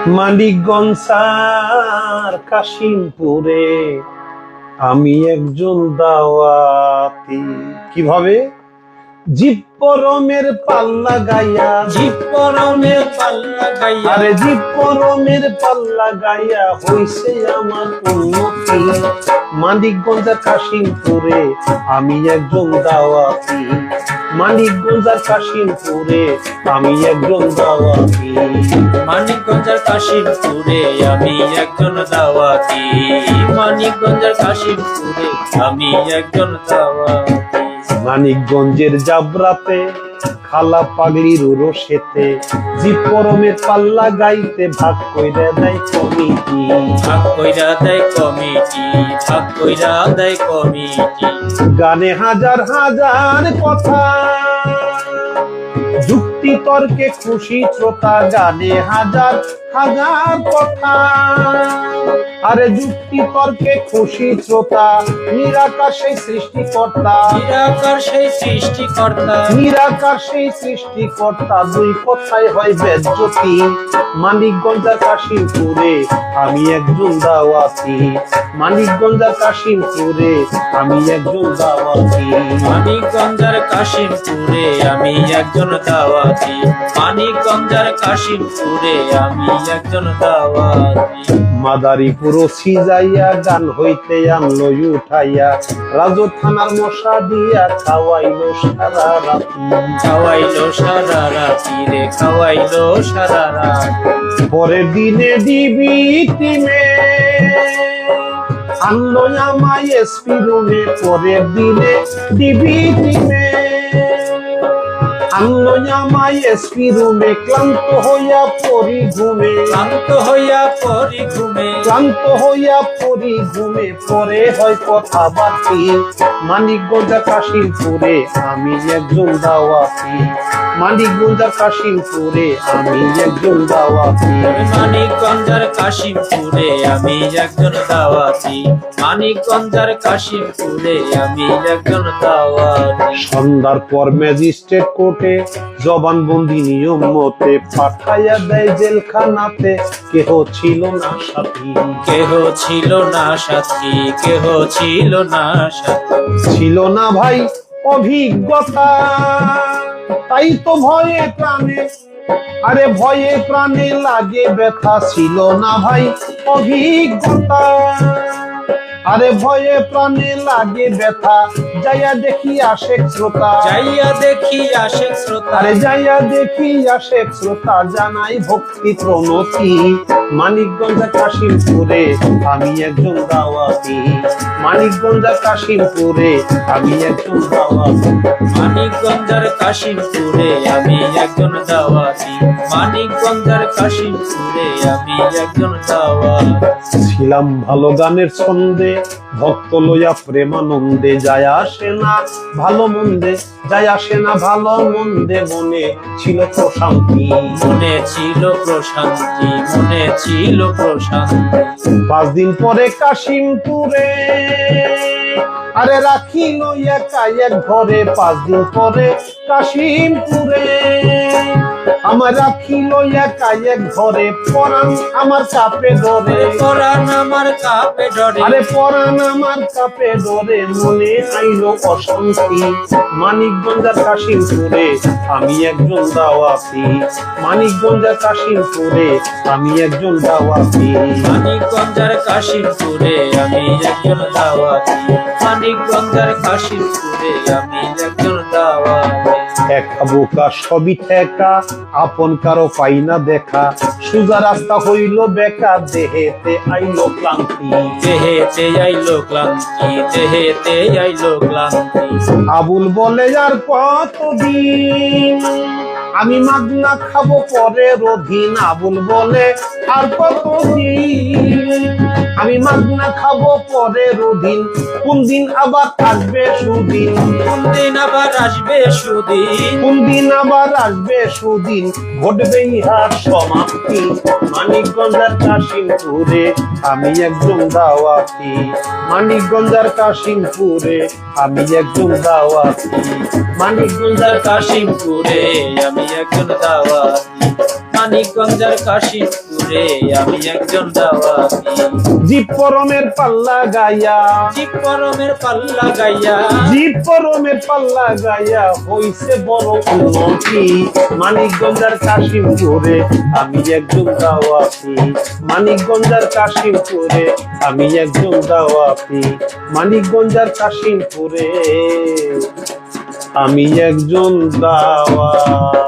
মানিকগঞ্জের কাশিমপুরে আমি একজন দাওয়াতি। কিভাবে? জিপ পরমের পাল্লা গাইয়া, জিপ পরমের পাল্লা গাইয়া, আরে জিপ পরমের পাল্লা গাইয়া হইছে আমার উন্নতি। মানিকগঞ্জের কাশিমপুরে আমি একজন দাওয়াতি। মানিকগঞ্জের কাশিমপুরে আমি একজন দাওয়াতি। মানিকগঞ্জের কাশিমপুরে আমি একজন দাওয়াতি। মানিকগঞ্জের কাশিমপুরে আমি একজন দাওয়াতি। মানিকগঞ্জের জাবরাতে খালা পাগলির রোশেতে জিপ পরমের পাল্লা গাইতে ভাগ কইরা দেয় কমিটি। ভাগ কইরা দেয় কমিটি, ভাগ কইরা দেয় কমিটি। গানে হাজার হাজার কথা, যুক্তি তর্কে খুশি শ্রোতা। গানে হাজার হাজার কথা, আরে যুক্তি তর্কে খুশি শ্রোতা। নিরাকার সেই সৃষ্টিকর্তা, নিরাকার সেই সৃষ্টিকর্তা, নিরাকার সেই সৃষ্টিকর্তা। দুই কথায় হয় বেজ্জতি। মানিকগঞ্জের কাশিমপুরে আমি একজন দাওয়াতি। মানিকগঞ্জের কাশিমপুরে আমি একজন দাওয়াতি। মানিকগঞ্জের কাশিমপুরে আমি একজন দাওয়াতি। মানিকগঞ্জের কাশিমপুরে আমি একজন দাওয়াতি। মাদারীপুর সিজাইয়া গান হইতে আনলো উঠাইয়া, রাজু থানার মশা দিয়া খাওয়াইলো সারা রাতি। খাওয়াইলো সারা রাতি রে, খাওয়াইলো সারা রাতি। পরের দিনে ডিবি টিমে আনলো আমায় এসপি রুমে। পরের দিনে ডিবি টিমে আনলো আমায় এসপি রুমে। ক্লান্ত হইয়া পরি ঘুমে, ক্লান্ত হইয়া পরি ঘুমে, ক্লান্ত হইয়া পরি ঘুমে। পরে হয় কথা বাতি। মানিকগঞ্জের কাশিমপুরে আমি একজন দাওয়াতি। মানিকগঞ্জের কাশিমপুরে আমি একজন দাওয়াতি। মানিকগঞ্জের কাশিমপুরে আমি একজন দাওয়াতি। মানিকগঞ্জের কাশিমপুরে আমি একজন দাওয়াতি। সন্ধ্যার পর ম্যাজিস্ট্রেট কোর্টে জবানবন্দি নিয়ম মতে পাঠাইয়া দেয় জেলখানাতে। কেহ ছিল না সাথী, কেহ ছিল না সাথী, কেহ ছিল না সাথী। ছিল না ভাই অভিজ্ঞতা, তাই তো ভয়ে প্রাণে, আরে ভয়ে প্রাণে লাগে ব্যথা। ছিল না ভাই অভিজ্ঞতা, আরে ভয়ে প্রাণে লাগে ব্যথা। যাইয়া দেখি আসে শ্রোতা, যাইয়া দেখি আসে শ্রোতা, আরে যাইয়া দেখি আসে শ্রোতা। জানাই ভক্তি প্রণতি। মানিকগঞ্জের কাশিমপুরে আমি একজন দাওয়াতি। মানিকগঞ্জের কাশিমপুরে আমি একজন দাওয়াতি। মানিকগঞ্জের কাশিমপুরে আমি একজন দাওয়াতি। মানিকগঞ্জের কাশিমপুরে আমি একজন দাওয়াতি। ছিলাম ভালো গানের ছন্দে, ভক্ত লইয়া প্রেমানন্দে। যায় আসে না ভালো মন্দে, যায় আসে না ভালো মন্দে। মনে ছিল প্রশান্তি, মনে ছিল প্রশান্তি, মনে ছিল প্রশান্তি। 5 দিন পরে কাশিমপুরে আরে রাখিল একা এক ঘরে। 5 দিন পরে কাশিমপুরে আমার রাখিল একা এক ঘরে। পরাণ আমার চাপে ধরে, পরাণ আমার কাপে ডরে, আরে পরাণ আমার চাপে ধরে। মনে আইলো অশান্তি। মানিকগঞ্জের কাশিমপুরে আমি একজন দাওয়াতি। মানিকগঞ্জের কাশিমপুরে আমি একজন দাওয়াতি। মানিকগঞ্জের কাশিমপুরে আমি একজন দাওয়াতি। মানিকগঞ্জের কাশিমপুরে আমি একজন দাওয়াতি। একা বোকা সবই ঠেকা, আপন কারো পাই না দেখা। সোজা রাস্তা হইল বেকা, দেহেতে আইলো ক্লান্তি। দেহেতে আইলো ক্লান্তি, দেহেতে আইলো ক্লান্তি। আবুল বলে আর কতদিন আমি মাগনা খাবো পরের অধীন। আবুল বলে আর কতদিন আমি মাগনা খাবো পরের অধীন। কোন দিন আবার আসবে সুদিন, কোন দিন আবার আসবে সুদিন, কোন দিন আবার আসবে সুদিন। ঘটবে ইহার সমাপ্তি। মানিকগঞ্জের কাশিমপুরে আমি একজন দাওয়াতি। মানিকগঞ্জের কাশিমপুরে আমি একজন দাওয়াতি। মানিকগঞ্জের কাশিমপুরে আমি একজন দাওয়াতি। মানিকগঞ্জের কাশিমপুরে আমি একজন দাওয়াতি। জীব পরমের পাল্লা গাইয়া, জীব পরমের পাল্লা গাইয়া, জীব পরমের পাল্লা গাইয়া হইছে বড় উন্নতি। মানিকগঞ্জের কাশিমপুরে আমি একজন দাওয়াতি, মানিকগঞ্জের কাশিমপুরে আমি একজন দাওয়াতি, মানিকগঞ্জের কাশিমপুরে আমি একজন দাওয়াতি।